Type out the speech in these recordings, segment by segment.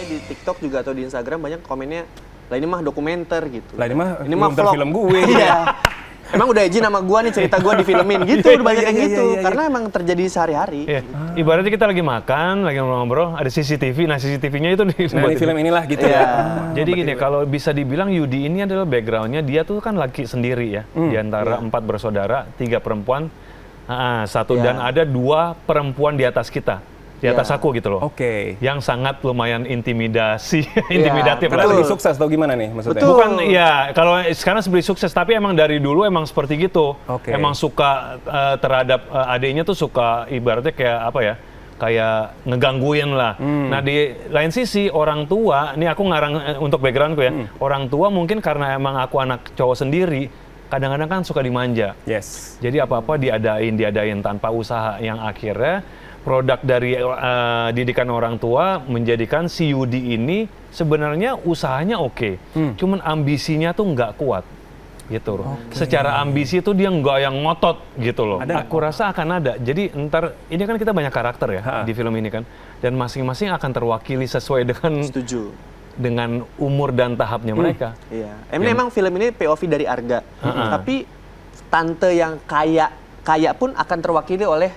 di TikTok juga atau di Instagram banyak komennya, lah ini mah dokumenter gitu. Lah ini vlog. mah film gue. Iya. Emang udah izin sama gua nih cerita gua difilmin gitu, udah banyak kayak gitu. Karena emang terjadi sehari-hari. Iya. Ibaratnya kita lagi makan, lagi ngobrol, ada CCTV. Nah CCTV-nya itu di film inilah gitu ya. Jadi gini, kalau bisa dibilang Yudi ini adalah background-nya, dia tuh kan laki sendiri ya. Di antara 4 bersaudara, 3 perempuan, 1 dan ada 2 perempuan di atas kita. Di atas aku gitu loh. Oke. Yang sangat lumayan intimidatif. Karena lebih sukses atau gimana nih maksudnya? Betul. Bukan, ya kalau sekarang lebih sukses, tapi emang dari dulu emang seperti gitu. Oke. Emang suka terhadap adiknya tuh suka ibaratnya kayak apa ya? Kayak ngegangguin lah. Nah di lain sisi orang tua, ini aku ngarang untuk backgroundku ya. Orang tua mungkin karena emang aku anak cowok sendiri, kadang-kadang kan suka dimanja. Yes. Jadi apa-apa diadain tanpa usaha, yang akhirnya produk dari didikan orang tua menjadikan si Yudi ini sebenarnya usahanya oke. Cuman ambisinya tuh nggak kuat gitu loh. Secara ambisi tuh dia nggak yang ngotot gitu loh. Aku rasa akan ada. Jadi ntar ini kan kita banyak karakter ya di film ini kan, dan masing-masing akan terwakili sesuai dengan dengan umur dan tahapnya mereka. Iya. Emang film ini POV dari Arga. Tapi tante yang kaya pun akan terwakili oleh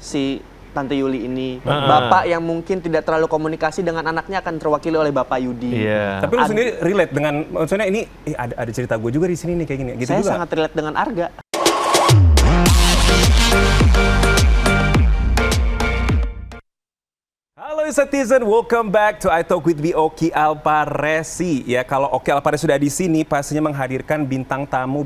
si Tante Yuli ini. Bapak yang mungkin tidak terlalu komunikasi dengan anaknya akan terwakili oleh Bapak Yudi. Iya. Tapi lu sendiri relate dengan, maksudnya ini ada cerita gue juga di sini nih kayak gini. Gitu Saya juga. sangat relate dengan Arga. Halo citizen, welcome back to I Talk with Oki Alparesi. Ya, kalau Oki Alparesi sudah di sini, pastinya menghadirkan bintang tamu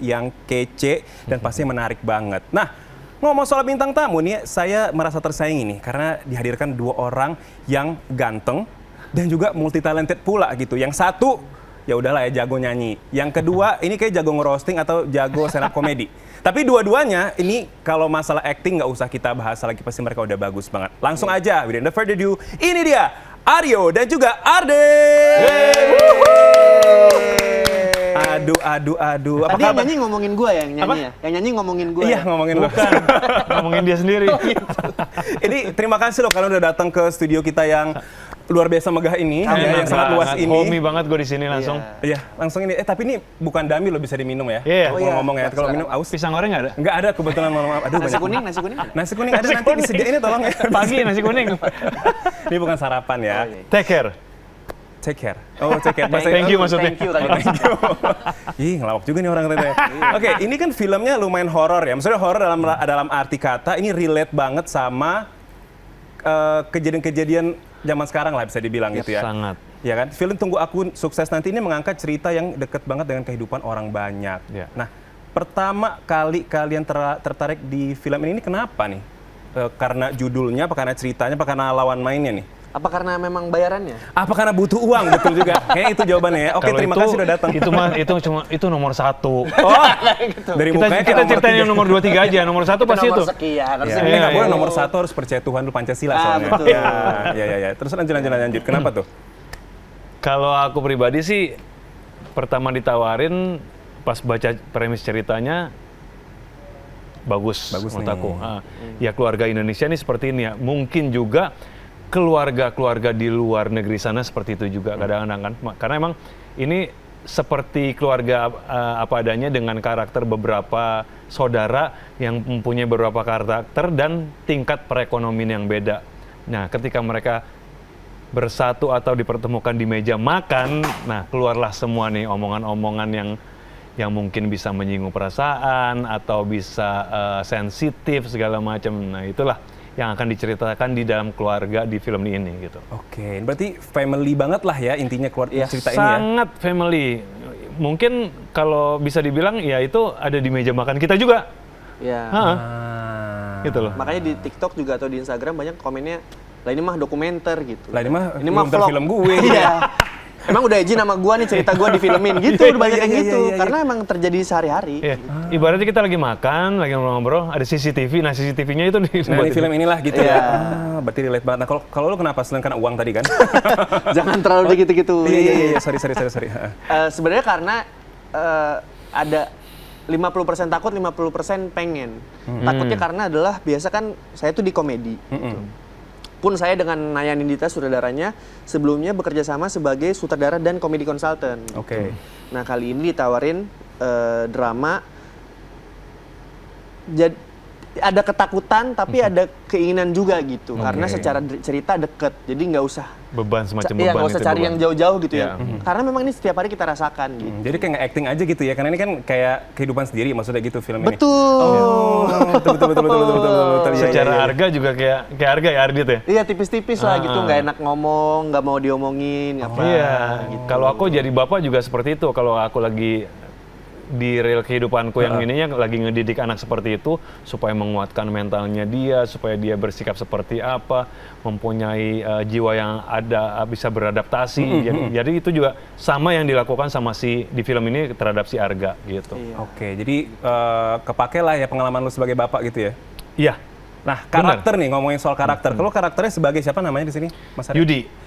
yang kece dan pastinya menarik banget. Nah, ngomong soal bintang tamu nih, saya merasa tersaingi nih karena dihadirkan 2 orang yang ganteng dan juga multi talented pula gitu. Yang satu ya udahlah ya jago nyanyi. Yang kedua ini kayak jago ngerosting atau jago stand up komedi. Tapi dua-duanya ini kalau masalah acting nggak usah kita bahas lagi, pasti mereka udah bagus banget. Langsung aja, without further ado, ini dia Aryo dan juga Arde. Aduh. Tadi yang nyanyi ngomongin gue ya, yang nyanyi ya? Yang nyanyi ngomongin gue. Iya, ngomongin lu. Bukan, ngomongin dia sendiri. Ini terima kasih loh kalian udah datang ke studio kita yang luar biasa megah ini, yang sangat luas ini. Homey banget gue di sini langsung. Iya, langsung ini. Tapi ini bukan dami loh, bisa diminum ya. Iya. Ngomong ya, kalau minum aus. Pisang goreng nggak ada? Nggak ada kebetulan, mohon maaf. Aduh, Nasi kuning. Nasi kuning ada, nanti disediain ya tolong ya. Pagi nasi kuning. Ini bukan sarapan ya. Take care. Take care. Oh, take care. Thank you maksudnya. Thank you. Ih, ngelawak juga nih orang ternyata. Oke, ini kan filmnya lumayan horor ya. Maksudnya horor dalam arti kata, ini relate banget sama kejadian-kejadian zaman sekarang lah bisa dibilang gitu ya. Sangat. Ya kan? Film Tunggu Aku Sukses Nanti ini mengangkat cerita yang deket banget dengan kehidupan orang banyak. Ya. Nah, pertama kali kalian tertarik di film ini kenapa nih? Karena judulnya, apa karena ceritanya, apa karena lawan mainnya nih? Apa karena memang bayarannya? Apa karena butuh uang? Betul juga. Kayaknya itu jawabannya ya. Oke, terima kasih sudah datang. Itu nomor 1. Oh, dari mukanya kita ceritain yang nomor 2, 3 aja. Nomor 1 pasti itu. Sekian. Ini nggak boleh nomor 1, harus percaya Tuhan dulu, Pancasila soalnya. Betul. Ya. Terus lanjut. Kenapa tuh? Kalau aku pribadi sih, pertama ditawarin pas baca premis ceritanya, bagus menurut aku. Ya keluarga Indonesia ini seperti ini ya. Mungkin juga keluarga-keluarga di luar negeri sana seperti itu juga kadang-kadang kan. Karena emang ini seperti keluarga apa adanya dengan karakter beberapa saudara yang mempunyai beberapa karakter dan tingkat perekonomian yang beda. Nah, ketika mereka bersatu atau dipertemukan di meja makan, nah keluarlah semua nih omongan-omongan yang mungkin bisa menyinggung perasaan atau bisa sensitif segala macam. Nah, itulah yang akan diceritakan di dalam keluarga di film ini gitu. Oke, berarti family banget lah ya intinya cerita ini ya. Sangat family. Mungkin kalau bisa dibilang ya itu ada di meja makan kita juga. Iya. Gitu loh. Makanya di TikTok juga atau di Instagram banyak komennya, lah ini mah dokumenter gitu. Lah ini mah vlog. film gue. Iya. Emang udah izin sama gua nih cerita gua difilmin gitu, udah banyak kayak gitu. Karena emang terjadi sehari-hari. Iya. Ibaratnya kita lagi makan, lagi ngobrol, ada CCTV. Nah, CCTV-nya itu di film inilah gitu ya. Berarti relate banget. Nah, kalau lu kenapa selain karena uang tadi kan? Jangan terlalu begitu-gitu. Iya. Sorry. Sebenarnya karena ada 50% takut, 50% pengen. Takutnya karena adalah biasa kan saya tuh di komedi. Gitu. pun saya dengan Naya Nindita sutradaranya sebelumnya bekerja sama sebagai sutradara dan komedi konsultan. Oke. Nah kali ini ditawarin drama. Ada ketakutan tapi ada keinginan juga gitu karena secara cerita deket, jadi nggak usah Beban semacam beban iya, nggak usah itu cari beban. yang jauh-jauh gitu ya. Iya. Karena memang ini setiap hari kita rasakan gitu. Jadi kayak nge-acting aja gitu ya, karena ini kan kayak kehidupan sendiri maksudnya gitu film ini. Betul. Betul. Secara harga juga kayak harga ya Ardit ya? Iya tipis-tipis lah gitu, nggak enak ngomong, nggak mau diomongin, apa. Iya, kalau aku jadi bapak juga seperti itu. Kalau aku lagi di real kehidupanku yang ininya lagi ngedidik anak seperti itu supaya menguatkan mentalnya dia, supaya dia bersikap seperti apa, mempunyai jiwa yang ada bisa beradaptasi. Jadi itu juga sama yang dilakukan sama si di film ini terhadap si Arga gitu. Iya. Oke, jadi kepake lah ya pengalaman lu sebagai bapak gitu ya. Iya, Nah, karakter nih, ngomongin soal karakter. Kalau karakternya sebagai siapa namanya di sini, Mas Ari?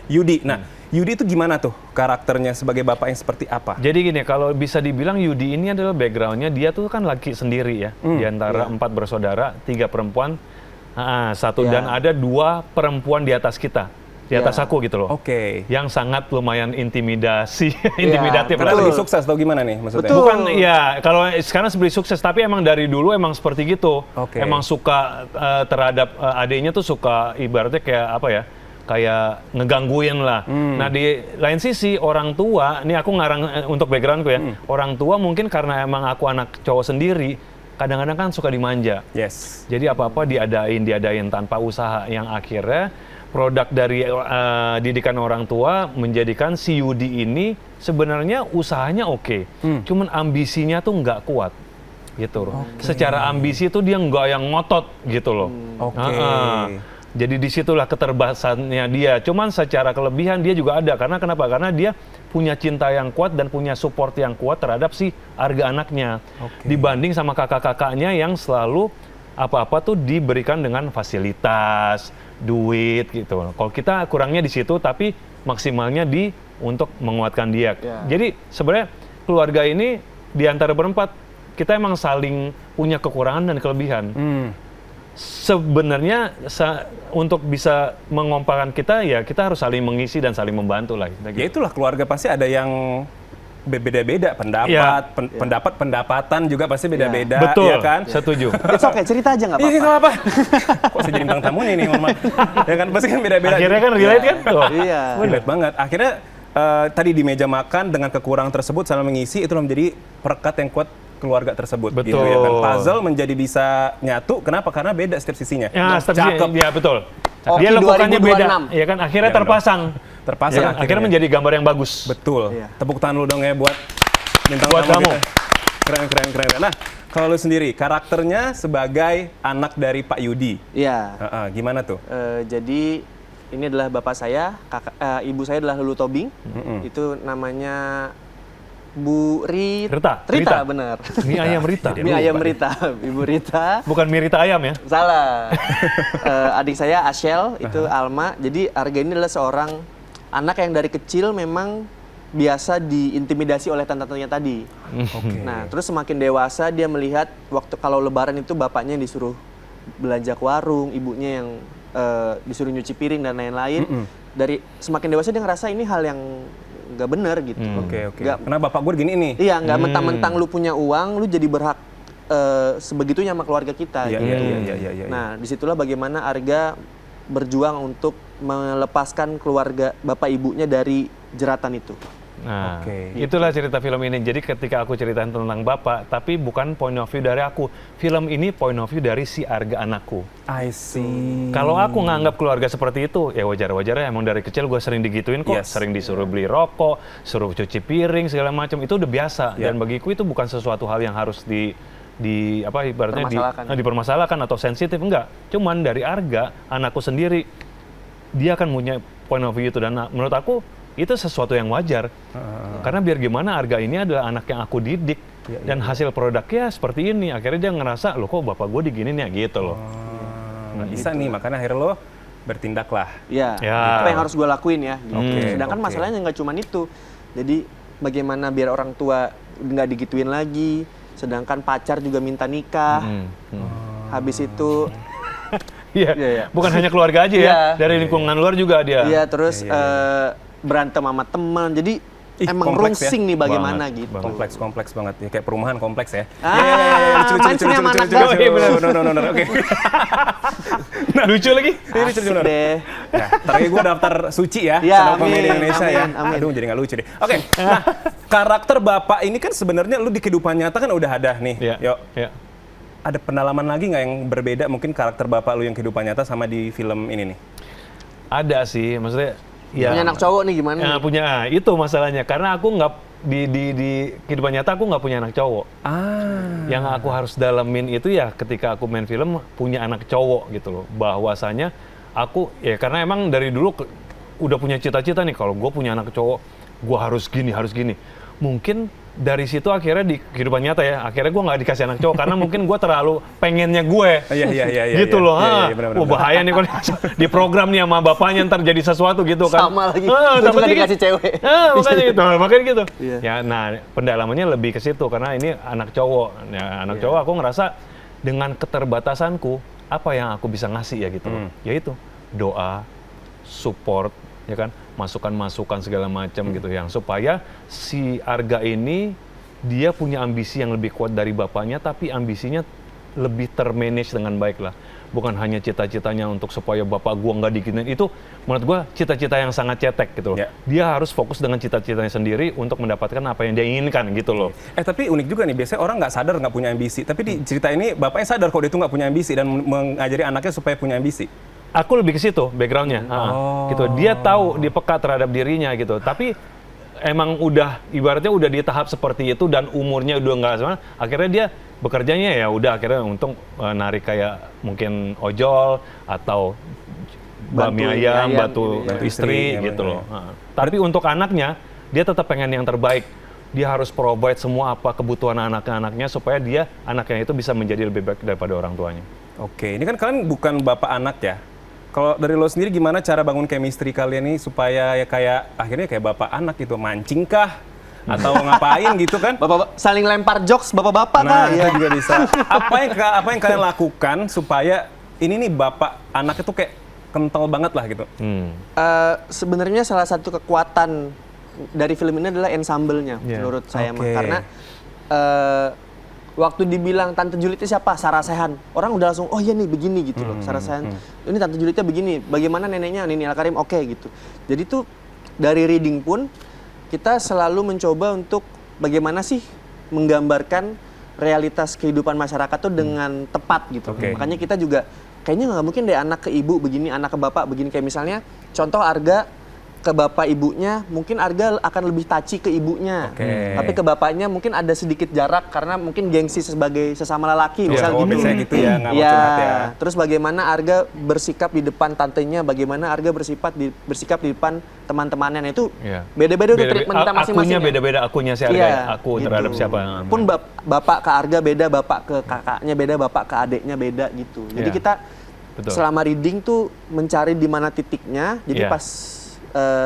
Yudi. Nah, Yudi itu gimana tuh karakternya sebagai bapak yang seperti apa? Jadi gini, kalau bisa dibilang Yudi ini adalah backgroundnya, dia tuh kan laki sendiri ya. Di antara 4 bersaudara, 3 perempuan, 1 dan ada 2 perempuan di atas kita. Di atas aku gitu loh. Oke. Yang sangat lumayan intimidatif Karena lah. lebih sukses atau gimana nih maksudnya? Betul. Bukan, ya kalau sekarang sebeli sukses, tapi emang dari dulu emang seperti gitu. Oke. Emang suka terhadap adiknya tuh suka ibaratnya kayak apa ya, kayak ngegangguin lah. Nah di lain sisi orang tua, ini aku ngarang untuk backgroundku ya, orang tua mungkin karena emang aku anak cowok sendiri, kadang-kadang kan suka dimanja. Yes. Jadi apa-apa diadain tanpa usaha, yang akhirnya produk dari didikan orang tua menjadikan si Yudi ini sebenarnya usahanya oke, cuman ambisinya tuh nggak kuat gitu loh. Secara ambisi tuh dia nggak yang ngotot gitu loh. Oke. Jadi disitulah keterbatasannya dia. Cuman secara kelebihan dia juga ada. Karena kenapa? Karena dia punya cinta yang kuat dan punya support yang kuat terhadap si Arga anaknya. Dibanding sama kakak-kakaknya yang selalu apa-apa tuh diberikan dengan fasilitas, duit gitu. Kalau kita kurangnya di situ, tapi maksimalnya untuk menguatkan dia. Jadi sebenarnya keluarga ini di antara berempat kita emang saling punya kekurangan dan kelebihan. Sebenarnya untuk bisa mengompakan kita ya kita harus saling mengisi dan saling membantu lah. Ya itulah keluarga pasti ada yang beda-beda pendapat, pendapatan juga pasti beda-beda, Betul, ya kan? setuju. It's okay, cerita aja nggak apa-apa. Iya, nggak apa. Kok saya jadi bintang tamu nih, Mama? Ya kan, pasti kan beda-beda. Akhirnya kan relate kan? Tuh. Iya. Relate banget. Akhirnya tadi di meja makan dengan kekurangan tersebut saling mengisi, itu menjadi perekat yang kuat keluarga tersebut. Betul. Gitu ya kan? Puzzle menjadi bisa nyatu. Kenapa? Karena beda setiap sisinya. Ya, Cakep. ya betul. Oki Dia lekukannya 2026. beda, ya kan? Akhirnya Ya, terpasang. Terpasang Ya, akhirnya menjadi gambar yang bagus. Betul. Iya. Tepuk tangan lu dong ya buat bintang Buat tamu kamu. kita. Keren. Nah, kalau lu sendiri, karakternya sebagai anak dari Pak Yudi. Iya. Gimana tuh? Jadi ini adalah bapak saya, ibu saya adalah Lulu Tobing. Itu namanya Bu Rita. Rita, benar. Mie ayam Rita. Ini ayam Rita, Ibu Rita. Bukan Mirita ayam ya? Salah. Adik saya Ashel, itu Alma. Jadi Arga ini adalah seorang anak yang dari kecil memang biasa diintimidasi oleh tante-tantenya tadi. Nah, terus semakin dewasa dia melihat waktu kalau lebaran itu bapaknya yang disuruh belanja ke warung, ibunya yang disuruh nyuci piring dan lain-lain. Dari semakin dewasa dia ngerasa ini hal yang nggak benar gitu. Oke. Nggak- Karena bapak gue gini nih. Iya, nggak mentang-mentang lu punya uang, lu jadi berhak sebegitunya sama keluarga kita. Iya, gitu. iya. Nah, disitulah bagaimana Arga berjuang untuk melepaskan keluarga bapak ibunya dari jeratan itu. Nah, Oke. itulah cerita film ini. Jadi ketika aku ceritain tentang bapak, tapi bukan point of view dari aku. Film ini point of view dari si Arga anakku. I see. Kalau aku nganggap keluarga seperti itu, ya wajar-wajar ya. Emang dari kecil gue sering digituin kok. Yes. Sering disuruh beli rokok, suruh cuci piring, segala macam. Itu udah biasa. Dan bagiku itu bukan sesuatu hal yang harus ibaratnya dipermasalahkan atau sensitif. Enggak. Cuman dari Arga, anakku sendiri, dia akan punya point of view itu. Dan menurut aku, itu sesuatu yang wajar. Karena biar gimana Arga ini adalah anak yang aku didik. Dan hasil produknya seperti ini. Akhirnya dia ngerasa, loh kok bapak gue diginin ya gitu loh. Bisa nih, makanya akhirnya lo bertindaklah. Iya, Ya. apa yang harus gue lakuin ya. Gitu. Oke, Sedangkan oke. masalahnya nggak cuma itu. Jadi bagaimana biar orang tua nggak digituin lagi. Sedangkan pacar juga minta nikah. Habis itu Iya, Iya, iya. bukan hanya keluarga aja ya, Iya. dari lingkungan luar juga dia. Iya, terus berantem sama teman. Jadi Ih, emang kompleks ya. rungsing nih bagaimana Banget, gitu. Kompleks banget ya, kayak perumahan kompleks ya. Main sini sama anak gas. Iya, bener. No, oke. Lucu lagi. Asik deh. Nah, ntar gue daftar suci ya, Ya, stand-up comedy amin, Indonesia ya. amin. Aduh, jadi nggak lucu deh. Oke, nah karakter Bapak ini kan sebenarnya lu di kehidupan nyata kan udah ada nih. Iya. Yuk, Iya. ada pendalaman lagi nggak yang berbeda mungkin karakter Bapak lu yang kehidupan nyata sama di film ini nih? Ada sih, maksudnya ya. Punya anak cowok nih gimana? Ya, nih? punya, itu masalahnya. Karena aku nggak di kehidupan nyata aku nggak punya anak cowok. Yang aku harus dalamin itu ya ketika aku main film punya anak cowok gitu loh. Bahwasanya aku ya karena emang dari dulu udah punya cita-cita nih kalau gue punya anak cowok, gue harus gini. Mungkin dari situ akhirnya di kehidupan nyata ya, akhirnya gue nggak dikasih anak cowok karena mungkin gue terlalu pengennya gue. Iya. Gitu loh. Benar. Bahaya nih kalau di program nih sama bapaknya ntar jadi sesuatu gitu kan. Sama lagi. Gua Takutnya juga gitu. dikasih cewek. Makanya gitu. Iya. Ya, nah pendalamannya lebih ke situ karena ini anak cowok. Ya, anak cowok aku ngerasa dengan keterbatasanku apa yang aku bisa ngasih ya gitu. Yaitu doa, support, ya kan, masukan-masukan segala macam gitu yang supaya si Arga ini dia punya ambisi yang lebih kuat dari bapaknya tapi ambisinya lebih termanage dengan baik lah. Bukan hanya cita-citanya untuk supaya bapak gua nggak diginin, itu menurut gua cita-cita yang sangat cetek gitu loh. Ya. Dia harus fokus dengan cita-citanya sendiri untuk mendapatkan apa yang dia inginkan gitu loh. Tapi unik juga nih, biasanya orang nggak sadar nggak punya ambisi. Tapi di cerita ini bapaknya sadar kalau dia itu nggak punya ambisi dan mengajari anaknya supaya punya ambisi. Aku lebih ke situ backgroundnya, gitu. Dia tahu, dia peka terhadap dirinya gitu. Tapi emang udah ibaratnya udah di tahap seperti itu dan umurnya udah nggak sama. Akhirnya dia bekerjanya ya udah akhirnya untung narik kayak mungkin ojol atau Bantu bami ayam, ayam bantu gitu ya. istri Istri, gitu ya, loh. Tapi untuk anaknya dia tetap pengen yang terbaik. Dia harus provide semua apa kebutuhan anaknya supaya dia anaknya itu bisa menjadi lebih baik daripada orang tuanya. Oke, ini kan kalian bukan bapak anak ya. Kalau dari lo sendiri gimana cara bangun chemistry kalian nih supaya ya kayak akhirnya kayak bapak anak gitu, mancing kah atau ngapain gitu kan? Bapak saling lempar jokes bapak-bapak Nah, kah? itu juga bisa. Apa yang kalian lakukan supaya ini nih bapak anak itu kayak kental banget lah gitu? Sebenarnya salah satu kekuatan dari film ini adalah ensemble-nya menurut saya. Oke. Karena waktu dibilang Tante Juliet itu siapa? Sarah Sechan. Orang udah langsung, oh iya nih begini gitu loh. Sarah Sechan, ini Tante Julietnya begini. Bagaimana neneknya? Nini Al-Karim, oke gitu. Jadi tuh dari reading pun kita selalu mencoba untuk bagaimana sih menggambarkan realitas kehidupan masyarakat tuh dengan tepat gitu. Oke. Makanya kita juga kayaknya nggak mungkin deh anak ke ibu begini, anak ke bapak begini. Kayak misalnya contoh Arga ke bapak ibunya, mungkin Arga akan lebih touchy ke ibunya. Oke. Tapi ke bapaknya mungkin ada sedikit jarak karena mungkin gengsi sebagai sesama lelaki, misal gitu. Biasanya gitu ya, nggak mau Iya. curhat ya. Terus bagaimana Arga bersikap di depan tantenya, bagaimana Arga bersikap di depan teman-temannya. Nah, itu Iya. beda-beda tuh treatment kita masing-masing. Akunya ya. beda-beda, akunya si Arga, Iya, aku gitu. terhadap siapa. Pun bapak ke Arga beda, bapak ke kakaknya beda, bapak ke adiknya beda gitu. Jadi Iya. kita Betul. selama reading tuh mencari di mana titiknya. Jadi Iya. pas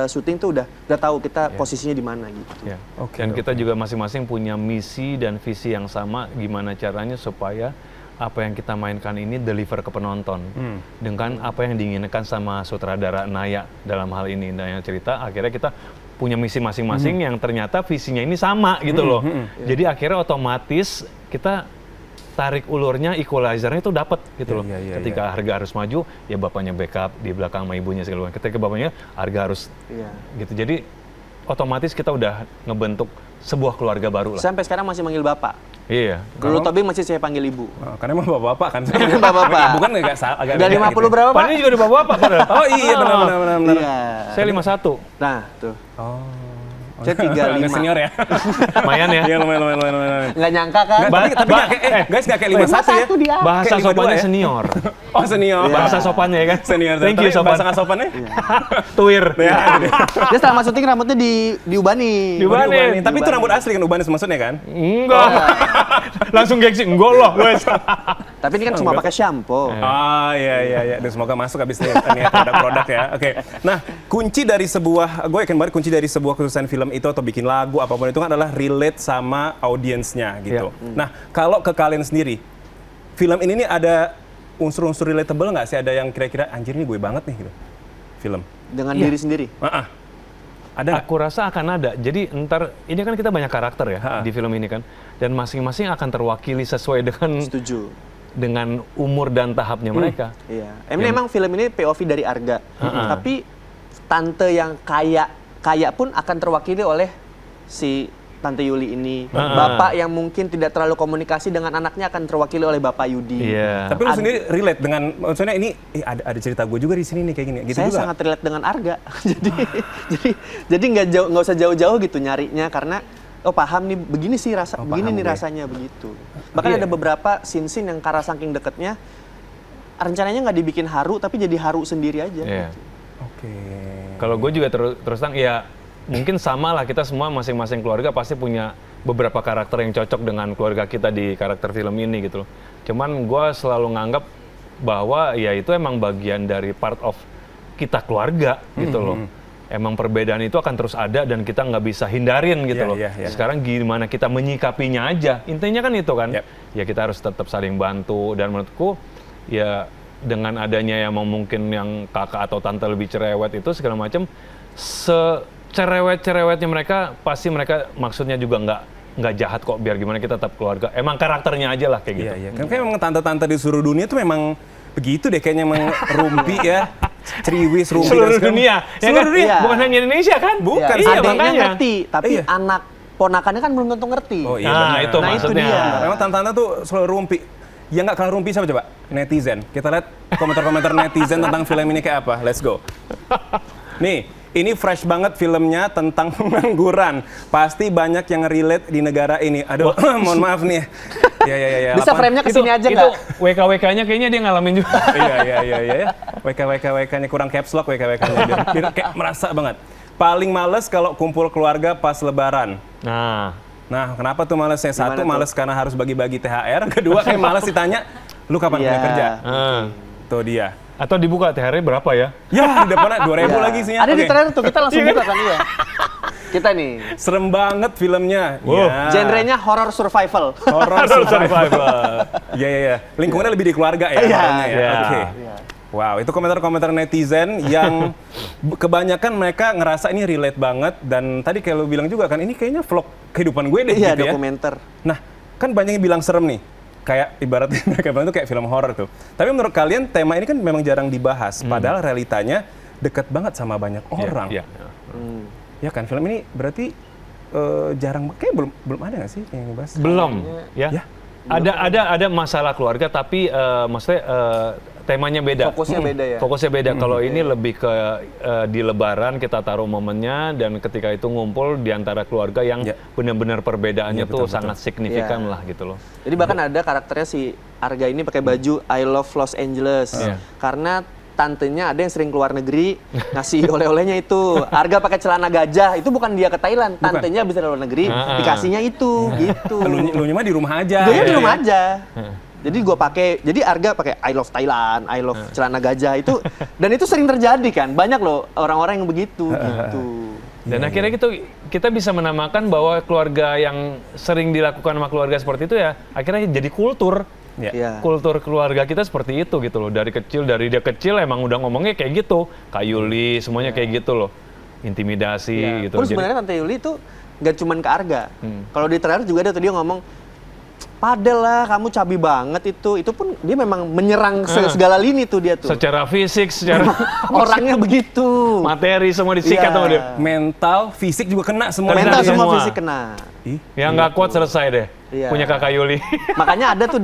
syuting tuh udah tahu kita posisinya di mana gitu. Ya. Oke, Dan kita juga masing-masing punya misi dan visi yang sama gimana caranya supaya apa yang kita mainkan ini deliver ke penonton dengan apa yang diinginkan sama sutradara Naya dalam hal ini. Naya cerita akhirnya kita punya misi masing-masing yang ternyata visinya ini sama gitu loh. Jadi akhirnya otomatis kita tarik ulurnya, equalizer-nya itu dapat gitu loh. Iya, Ketika Arga harus maju, ya bapaknya backup di belakang sama ibunya segala macam. Ketika bapaknya, Arga harus Iya. gitu. Jadi otomatis kita udah ngebentuk sebuah keluarga baru lah. Sampai sekarang masih manggil bapak. Iya. Dulu Tobing masih saya panggil ibu. Oh, karena emang bapak-bapak kan. Bapak-bapak. Ibu kan agak salah, agak Udah beda 50 gitu. berapa, Pak? Padahal juga di bapak-bapak padahal. Oh iya, benar. Iya. Saya 51. Nah, tuh. Oh. Saya 35. Agak senior ya. Lumayan ya. Iya, lumayan. Nggak nyangka kan? Tapi nggak kayak, guys nggak kayak 51 ya. dia. Bahasa Kayak 52 sopannya ya? senior. Oh, senior. Bahasa sopannya ya kan? Senior. Thank you Tapi sopan. bahasa nggak sopannya? Tuir. Dia selama syuting rambutnya diubani. Diubanin. Tapi itu rambut asli kan, Ubanis maksudnya kan? Enggak. Langsung gengsi. Enggak loh. Tapi ini kan cuma pakai shampoo. Ah iya. Dan semoga masuk habis ini produk-produk ya. Oke. Nah, kunci dari sebuah, gue yakin banget kunci dari sebuah kesuksesan film itu atau bikin lagu apapun itu kan adalah relate sama audiensnya gitu. Iya. Nah, kalau ke kalian sendiri, film ini nih ada unsur-unsur relatable nggak sih? Ada yang kira-kira anjir ini gue banget nih gitu, film? Dengan diri sendiri. Ada nggak? Aku rasa akan ada. Jadi ntar ini kan kita banyak karakter ya di film ini kan, dan masing-masing akan terwakili sesuai Setuju. dengan umur dan tahapnya mereka. Iya. Emang film ini POV dari Arga. Tapi tante yang kaya pun akan terwakili oleh si Tante Yuli ini. Bapak yang mungkin tidak terlalu komunikasi dengan anaknya akan terwakili oleh Bapak Yudi. Iya. Tapi lu sendiri relate dengan, maksudnya ini ada cerita gue juga di sini nih kayak gini. Gitu Saya juga. sangat relate dengan Arga. jadi nggak usah jauh-jauh gitu nyarinya, karena oh paham nih, begini sih begini nih rasanya begitu. Bahkan ada beberapa scene yang karena saking deketnya rencananya nggak dibikin haru tapi jadi haru sendiri aja. Iya. Gitu. Oke. Kalau gue juga terus terang ya mungkin sama lah, kita semua masing-masing keluarga pasti punya beberapa karakter yang cocok dengan keluarga kita di karakter film ini gitu loh. Cuman gue selalu nganggap bahwa ya itu emang bagian dari part of kita keluarga gitu loh. Emang perbedaan itu akan terus ada dan kita nggak bisa hindarin gitu loh. Sekarang gimana kita menyikapinya aja. Intinya kan itu kan. Ya kita harus tetap saling bantu, dan menurutku ya dengan adanya yang mungkin yang kakak atau tante lebih cerewet itu segala macam, cerewet-cerewetnya mereka pasti mereka maksudnya juga nggak jahat kok, biar gimana kita tetap keluarga. Emang karakternya aja lah kayak gitu. Iya. Kan kayak memang tante-tante di seluruh dunia tuh memang begitu deh kayaknya, emang rumpi ya. Ceriwis, rumpi Seluruh dan dunia, ya seluruh kan? dunia. Bukan hanya Indonesia kan? Bukan. Iya, Adeknya makanya. ngerti, tapi anak ponakannya kan belum tentu ngerti. Oh iya, Nah, benar. itu Nah, itu maksudnya. dia. Memang tante-tante tuh selalu rumpi. Yang nggak kalah rumpi siapa coba? Netizen. Kita lihat komentar-komentar netizen tentang film ini kayak apa. Let's go. Nih, ini fresh banget filmnya tentang pengangguran. Pasti banyak yang relate di negara ini. Aduh, mohon maaf nih. Ya. Bisa frame-nya ke sini aja itu nggak? WKWK-nya kayaknya dia ngalamin juga. Iya. WK-WK-nya kurang caps lock WK-WK-nya. Biar kayak merasa banget. Paling males kalau kumpul keluarga pas lebaran. Nah, kenapa tuh malesnya? Satu, males karena harus bagi-bagi THR. Kedua, kayak males ditanya, lu kapan mulai kerja? Tuh dia. Atau dibuka THR-nya berapa ya? Ya, di depannya 2.000 lagi isinya. Ada di Oke. trailer tuh, kita langsung buka kan ya. Kita nih. Serem banget filmnya. Wow. Ya. Genrenya horror survival. Horror survival. Iya. Lingkungannya lebih di keluarga ya. Iya. horornya ya. Iya. Oke. Wow, itu komentar-komentar netizen yang kebanyakan mereka ngerasa ini relate banget, dan tadi kayak lu bilang juga kan, ini kayaknya vlog kehidupan gue deh Iya, gitu ya. dokumenter. Nah, kan banyak yang bilang serem nih. Kayak ibaratnya mereka bilang itu kayak film horor tuh. Tapi menurut kalian tema ini kan memang jarang dibahas, padahal realitanya dekat banget sama banyak orang. Iya. Ya kan, film ini berarti jarang, kayak belum ada nggak sih yang ngebahas? Belum, ya. Ya. Ada masalah keluarga, tapi maksudnya temanya beda. Fokusnya beda ya. Fokusnya beda. Kalau ini lebih ke di Lebaran kita taruh momennya, dan ketika itu ngumpul di antara keluarga yang benar-benar perbedaannya tuh sangat signifikan lah gitu loh. Jadi bahkan ada karakternya si Arga ini pakai baju I Love Los Angeles. Karena tantenya ada yang sering keluar negeri ngasih oleh-olehnya itu. Arga pakai celana gajah, itu bukan dia ke Thailand, tantenya bisa dari luar negeri, dikasihnya itu gitu. Lu mah di rumah aja. Gue di rumah aja. Jadi gue pakai, jadi Arga pakai I Love Thailand, I Love celana gajah itu, dan itu sering terjadi kan, banyak loh orang-orang yang begitu gitu. Dan akhirnya kita bisa menamakan bahwa keluarga yang sering dilakukan sama keluarga seperti itu ya akhirnya jadi kultur. Iya. Kultur keluarga kita seperti itu gitu loh. Dari dia kecil emang udah ngomongnya kayak gitu. Kak Yuli semuanya kayak gitu loh. Intimidasi gitu. Pun sebenarnya Tante Yuli itu nggak cuman ke Arga. Kalau di trailer juga ada tuh dia ngomong, padel lah, kamu cabi banget itu. Itu pun dia memang menyerang segala lini tuh dia tuh. Secara fisik, secara Orangnya begitu. materi semua disikat sama dia. Mental, fisik juga kena semua. Mental Kena semua semua. fisik kena. Yang nggak kuat selesai deh. Iya. Punya Kakak Yuli. Makanya ada tuh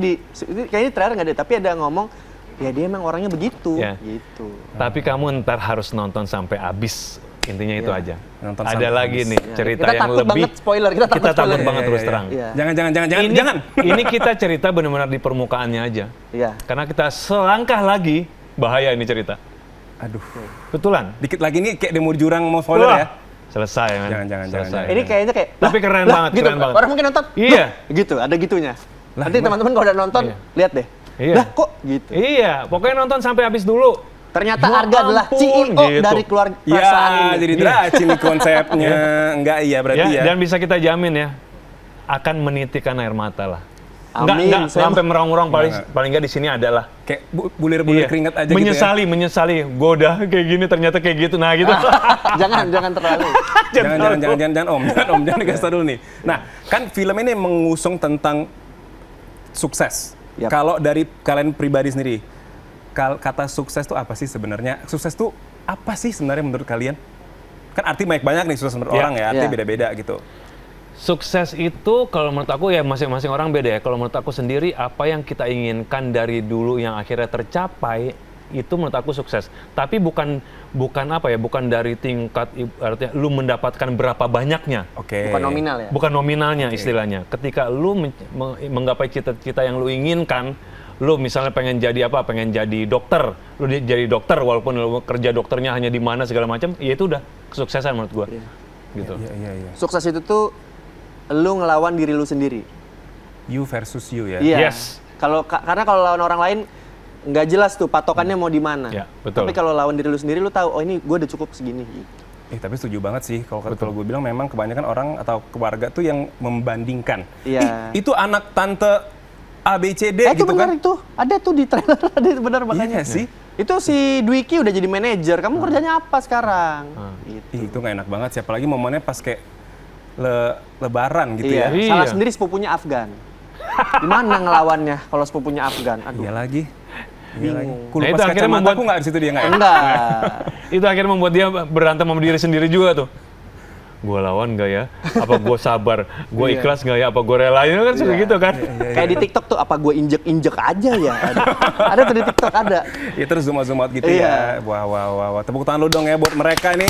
kayaknya trailer nggak ada, tapi ada ngomong, ya dia emang orangnya begitu. Ya. Gitu. Tapi kamu ntar harus nonton sampai habis. Intinya itu aja. Nonton Ada sampai lagi habis. nih cerita Kita yang takut lebih. banget spoiler, kita takut spoiler. banget terus Iya. terang. Iya. Jangan. Ini kita cerita benar-benar di permukaannya aja. Iya. Karena kita selangkah lagi bahaya ini cerita. Aduh. Betulan. Dikit lagi nih kayak demur jurang mau spoiler Wah, ya. Selesai, man. Jangan. Selesai. Ini kayaknya kayak, Tapi keren banget, gitu. keren banget. Orang mungkin nonton, Iya. gitu, ada gitunya. Lah, Nanti teman-teman kalau udah nonton, Iya. lihat deh. Iya. Lah kok gitu. Iya, pokoknya nonton sampai habis dulu. Ternyata Ya Arga adalah ampun, CEO gitu. dari keluarga perusahaan Ya, ini. jadi teracin nih konsepnya. Enggak iya berarti ya. Dan bisa kita jamin ya, akan menitikan air mata lah. Amin. Nggak Saya sampai merong-merong, paling nggak di sini adalah. Kayak bulir-bulir keringat aja Menyesali. Gue udah kayak gini, ternyata kayak gitu. Nah gitu. jangan terlalu. gitu ya. Jangan om, jangan dikasih tau dulu nih. Nah, kan film ini mengusung tentang sukses. Yap. Kalau dari kalian pribadi sendiri, kata sukses tuh apa sih sebenarnya? Sukses tuh apa sih sebenarnya menurut kalian? Kan arti banyak nih sukses menurut orang ya, arti beda-beda gitu. Sukses itu kalau menurut aku ya masing-masing orang beda ya. Kalau menurut aku sendiri apa yang kita inginkan dari dulu yang akhirnya tercapai itu menurut aku sukses. Tapi bukan apa ya, bukan dari tingkat artinya lu mendapatkan berapa banyaknya. Oke. Bukan nominal ya. Bukan nominalnya istilahnya. Ketika lu menggapai cita-cita yang lu inginkan, lu misalnya pengen jadi apa? Pengen jadi dokter. Lu jadi dokter walaupun lu kerja dokternya hanya di mana segala macam, ya itu udah kesuksesan menurut gua. Gitu. Iya. Sukses itu tuh lu ngelawan diri lu sendiri. You versus you ya. Iya. Yes. Karena kalau lawan orang lain nggak jelas tuh patokannya mau di mana. Ya, betul. Tapi kalau lawan diri lu sendiri lu tahu, oh ini gue udah cukup segini. Tapi setuju banget sih kalau gue bilang memang kebanyakan orang atau keluarga tuh yang membandingkan. Iya. Itu anak tante ABCD Itu gitu benar kan? itu. Ada tuh di trailer, ada benar makanya. Iya sih. Itu si Dwiki udah jadi manajer. Kamu kerjanya apa sekarang? Gitu. Itu nggak enak banget sih, apalagi momennya pas kayak lebaran gitu Iya. ya. Salah sendiri sepupunya Afgan. Gimana ngelawannya kalau sepupunya Afgan? Aduh. Iya lagi. Bingung. Ku Nah, itu lepas akhirnya kacamata membuat- aku nggak di situ dia nggak ya? Enggak. Itu akhirnya membuat dia berantem sama diri sendiri juga tuh. Gue lawan nggak ya? Apa gue sabar? Gue ikhlas nggak ya? Apa gue rela? Itu kan suka gitu kan? Kayak di TikTok tuh apa gue injek aja ya? Ada tuh di TikTok ada. Ya terus zoom out gitu Iya. ya. Wah. Tepuk tangan lu dong ya buat mereka nih.